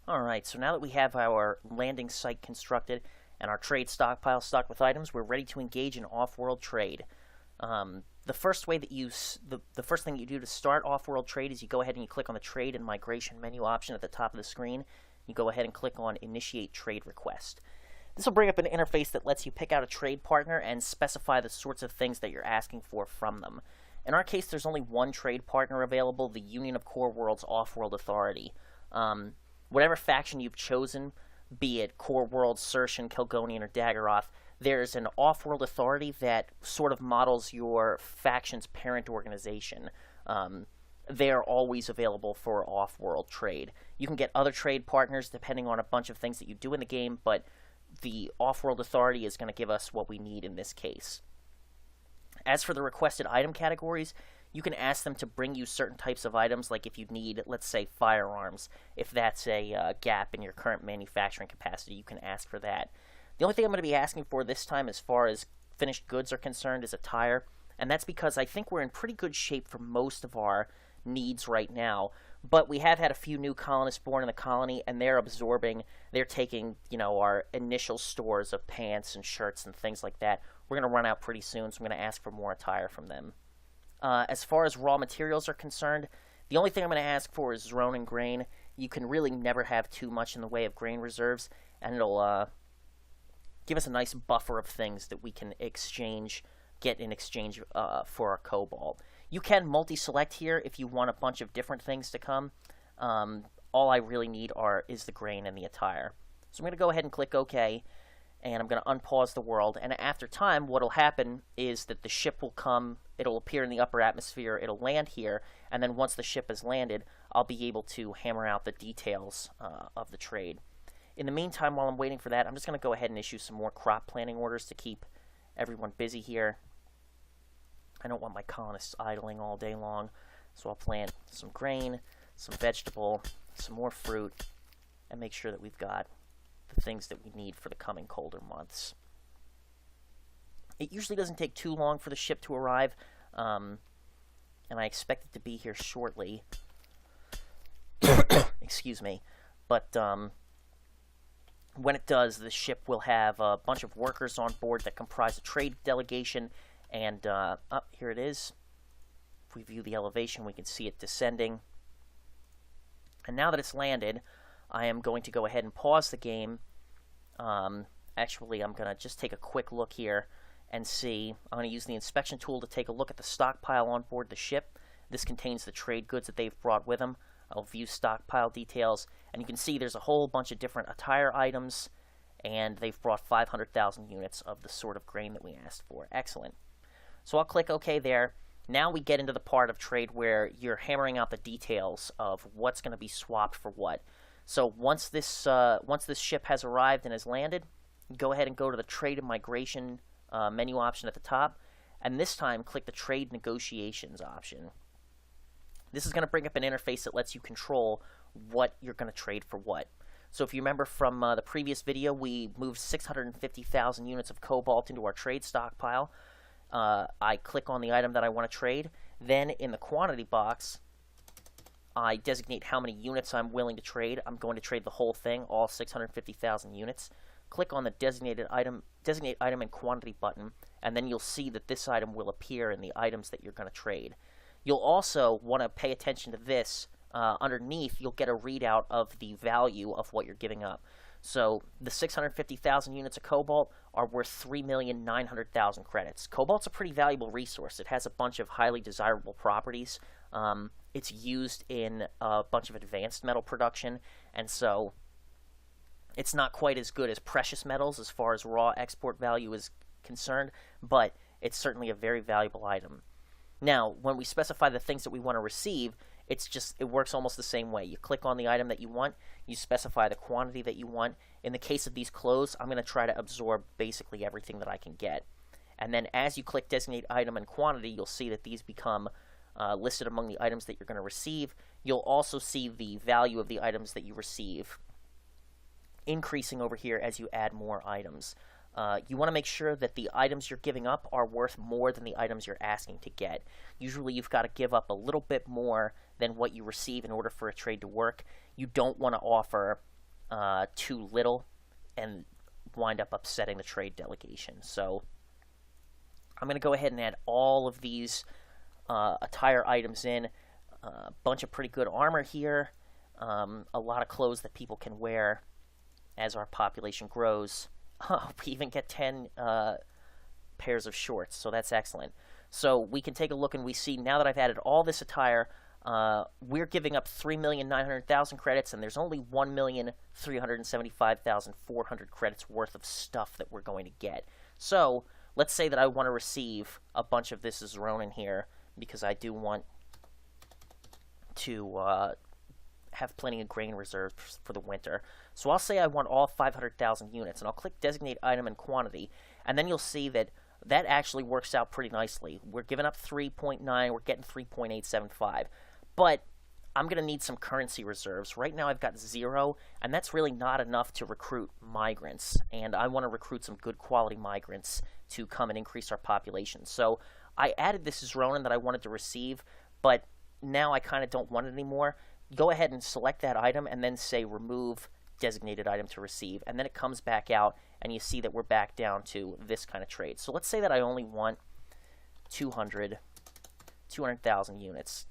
Alright, so now that we have our landing site constructed and our trade stockpile stocked with items, we're ready to engage in off-world trade. The first way that the first thing you do to start off-world trade is you go ahead and you click on the trade and migration menu option at the top of the screen. You go ahead and click on initiate trade request. This will bring up an interface that lets you pick out a trade partner and specify the sorts of things that you're asking for from them. In our case, there's only one trade partner available, the Union of Core Worlds Offworld Authority. Whatever faction you've chosen, be it Core World, Sershan, Kelgonian, or Daggeroth, there's an off-world authority that sort of models your faction's parent organization. They're always available for off-world trade. You can get other trade partners depending on a bunch of things that you do in the game, but the off-world authority is going to give us what we need in this case. As for the requested item categories, you can ask them to bring you certain types of items, like if you need, let's say, firearms. If that's a gap in your current manufacturing capacity, you can ask for that. The only thing I'm going to be asking for this time as far as finished goods are concerned is attire, and that's because I think we're in pretty good shape for most of our needs right now, but we have had a few new colonists born in the colony, and they're taking, our initial stores of pants and shirts and things like that. We're going to run out pretty soon, so I'm going to ask for more attire from them. As far as raw materials are concerned, the only thing I'm going to ask for is drone and grain. You can really never have too much in the way of grain reserves, and it'll give us a nice buffer of things that we can get in exchange for our cobalt. You can multi-select here if you want a bunch of different things to come. All I really need is the grain and the attire. So I'm going to go ahead and click OK, and I'm going to unpause the world, and after time, what'll happen is that the ship will come, it'll appear in the upper atmosphere, it'll land here, and then once the ship has landed, I'll be able to hammer out the details of the trade. In the meantime, while I'm waiting for that, I'm just going to go ahead and issue some more crop planting orders to keep everyone busy here. I don't want my colonists idling all day long, so I'll plant some grain, some vegetable, some more fruit, and make sure that we've got the things that we need for the coming colder months. It usually doesn't take too long for the ship to arrive, and I expect it to be here shortly. Excuse me. But when it does, the ship will have a bunch of workers on board that comprise a trade delegation, and here it is. If we view the elevation, we can see it descending. And now that it's landed, I am going to go ahead and pause the game. Actually, I'm going to just take a quick look here and see. I'm going to use the inspection tool to take a look at the stockpile on board the ship. This contains the trade goods that they've brought with them. I'll view stockpile details, and you can see there's a whole bunch of different attire items, and they've brought 500,000 units of the sort of grain that we asked for. Excellent. So I'll click OK there. Now we get into the part of trade where you're hammering out the details of what's going to be swapped for what. So once this ship has arrived and has landed, go ahead and go to the trade and migration menu option at the top, and this time click the trade negotiations option. This is going to bring up an interface that lets you control what you're going to trade for what. So if you remember from the previous video, we moved 650,000 units of cobalt into our trade stockpile. I click on the item that I want to trade. Then in the quantity box, I designate how many units I'm willing to trade. I'm going to trade the whole thing, all 650,000 units. Click on the designate item and quantity button, and then you'll see that this item will appear in the items that you're going to trade. You'll also want to pay attention to this. Underneath, you'll get a readout of the value of what you're giving up. So the 650,000 units of cobalt are worth 3,900,000 credits. Cobalt's a pretty valuable resource. It has a bunch of highly desirable properties. It's used in a bunch of advanced metal production, and so it's not quite as good as precious metals as far as raw export value is concerned, but it's certainly a very valuable item. Now, when we specify the things that we want to receive, it works almost the same way. You click on the item that you want, you specify the quantity that you want. In the case of these clothes, I'm going to try to absorb basically everything that I can get. And then as you click designate item and quantity, you'll see that these become listed among the items that you're going to receive. You'll also see the value of the items that you receive increasing over here as you add more items. You want to make sure that the items you're giving up are worth more than the items you're asking to get. Usually you've got to give up a little bit more than what you receive in order for a trade to work. You don't want to offer too little and wind up upsetting the trade delegation. So I'm going to go ahead and add all of these attire items in. A bunch of pretty good armor here. A lot of clothes that people can wear as our population grows. Oh, we even get 10 pairs of shorts, so that's excellent. So we can take a look and we see now that I've added all this attire, we're giving up 3,900,000 credits, and there's only 1,375,400 credits worth of stuff that we're going to get. So let's say that I want to receive a bunch of this as Ronin here, because I do want to have plenty of grain reserves for the winter. So I'll say I want all 500,000 units, and I'll click Designate Item and Quantity, and then you'll see that that actually works out pretty nicely. We're giving up 3.9, we're getting 3.875. But I'm going to need some currency reserves. Right now I've got 0, and that's really not enough to recruit migrants, and I want to recruit some good quality migrants to come and increase our population. So I added this as Ronin that I wanted to receive, but now I kind of don't want it anymore. Go ahead and select that item and then say remove designated item to receive, and then it comes back out and you see that we're back down to this kind of trade. So let's say that I only want 200,000 units.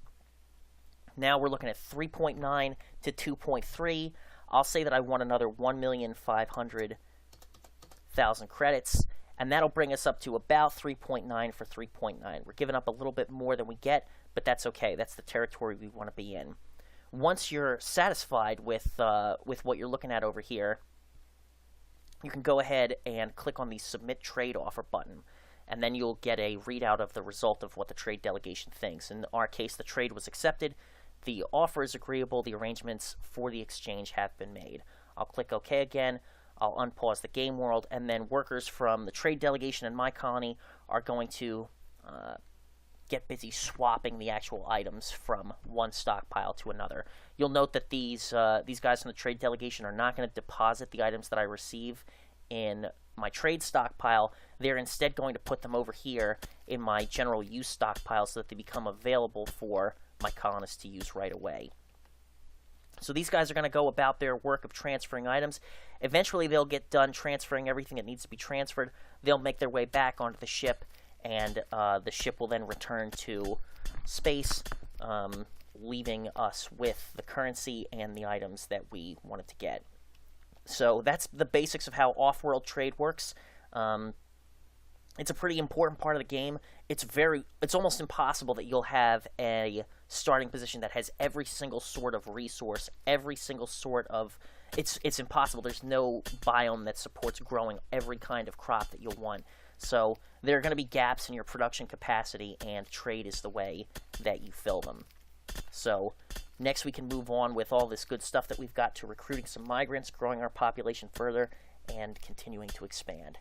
Now we're looking at 3.9 to 2.3. I'll say that I want another 1,500,000 credits, and that'll bring us up to about 3.9 for 3.9. We're giving up a little bit more than we get, but that's okay. That's the territory we want to be in. Once you're satisfied with what you're looking at over here, you can go ahead and click on the Submit Trade Offer button, and then you'll get a readout of the result of what the trade delegation thinks. In our case, the trade was accepted, the offer is agreeable, the arrangements for the exchange have been made. I'll click OK again, I'll unpause the game world, and then workers from the trade delegation in my colony are going to get busy swapping the actual items from one stockpile to another. You'll note that these guys from the trade delegation are not going to deposit the items that I receive in my trade stockpile. They're instead going to put them over here in my general use stockpile so that they become available for my colonists to use right away. So these guys are going to go about their work of transferring items. Eventually they'll get done transferring everything that needs to be transferred. They'll make their way back onto the ship, and the ship will then return to space, leaving us with the currency and the items that we wanted to get. So that's the basics of how Offworld Trade works. It's a pretty important part of the game. It's almost impossible that you'll have a starting position that has every single sort of resource, every single sort of... It's impossible. There's no biome that supports growing every kind of crop that you'll want. So there are going to be gaps in your production capacity, and trade is the way that you fill them. So next we can move on with all this good stuff that we've got to recruiting some migrants, growing our population further, and continuing to expand.